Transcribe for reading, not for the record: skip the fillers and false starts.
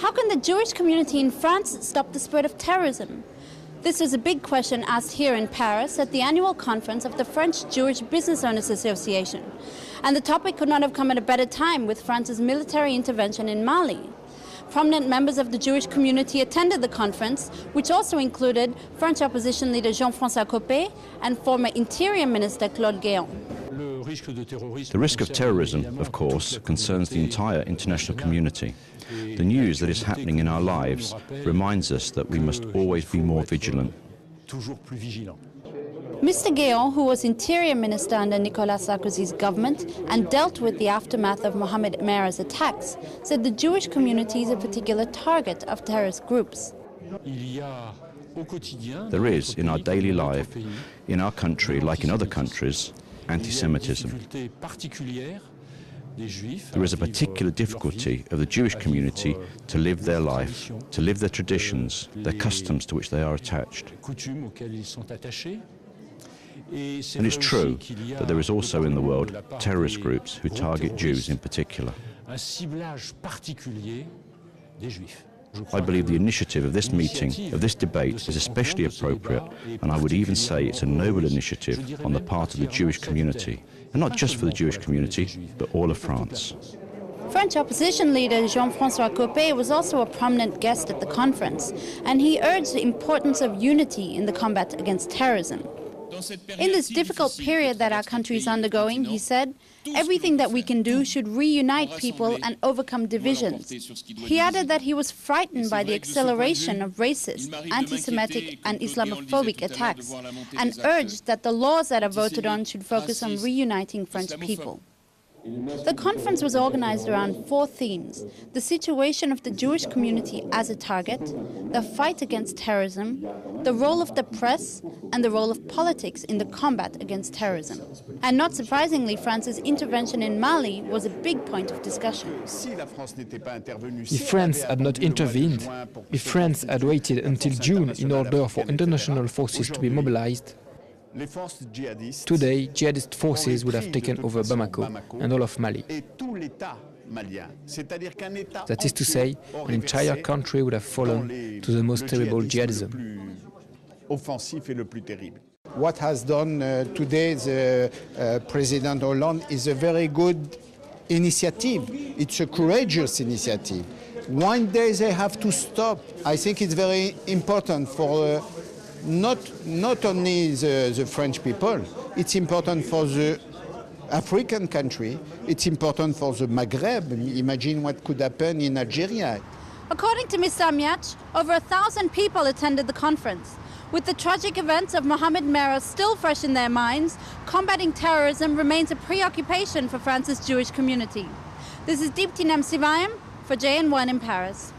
How can the Jewish community in France stop the spread of terrorism? This was a big question asked here in Paris at the annual conference of the French Jewish Business Owners Association. And the topic could not have come at a better time with France's military intervention in Mali. Prominent members of the Jewish community attended the conference, which also included French opposition leader Jean-Francois Copé and former Interior Minister Claude Guéant. The risk of terrorism, of course, concerns the entire international community. The news that is happening in our lives reminds us that we must always be more vigilant. Mr. Guéant, who was Interior Minister under Nicolas Sarkozy's government and dealt with the aftermath of Mohamed Merah's attacks, said the Jewish community is a particular target of terrorist groups. There is, in our daily life, in our country, like in other countries, anti-Semitism. There is a particular difficulty of the Jewish community to live their life, to live their traditions, their customs to which they are attached. And it's true that there is also in the world terrorist groups who target Jews in particular. I believe the initiative of this meeting, of this debate, is especially appropriate, and I would even say it's a noble initiative on the part of the Jewish community, and not just for the Jewish community, but all of France. French opposition leader Jean-Francois Copé was also a prominent guest at the conference, and he urged the importance of unity in the combat against terrorism. In this difficult period that our country is undergoing, he said, everything that we can do should reunite people and overcome divisions. He added that he was frightened by the acceleration of racist, anti-Semitic and Islamophobic attacks and urged that the laws that are voted on should focus on reuniting French people. The conference was organized around 4 themes: the situation of the Jewish community as a target, the fight against terrorism, the role of the press, and the role of politics in the combat against terrorism. And not surprisingly, France's intervention in Mali was a big point of discussion. If France had not intervened, if France had waited until June in order for international forces to be mobilized, today, jihadist forces would have taken over Bamako and all of Mali. That is to say, an entire country would have fallen to the most terrible jihadism. What has done today the President Hollande is a very good initiative. It's a courageous initiative. One day they have to stop. I think it's very important for not only the French people, it's important for the African country, it's important for the Maghreb. Imagine what could happen in Algeria. According to Mr. Amiach, over 1,000 people attended the conference. With the tragic events of Mohamed Merah still fresh in their minds, combating terrorism remains a preoccupation for France's Jewish community. This is Deepti Namsivayam for JN1 in Paris.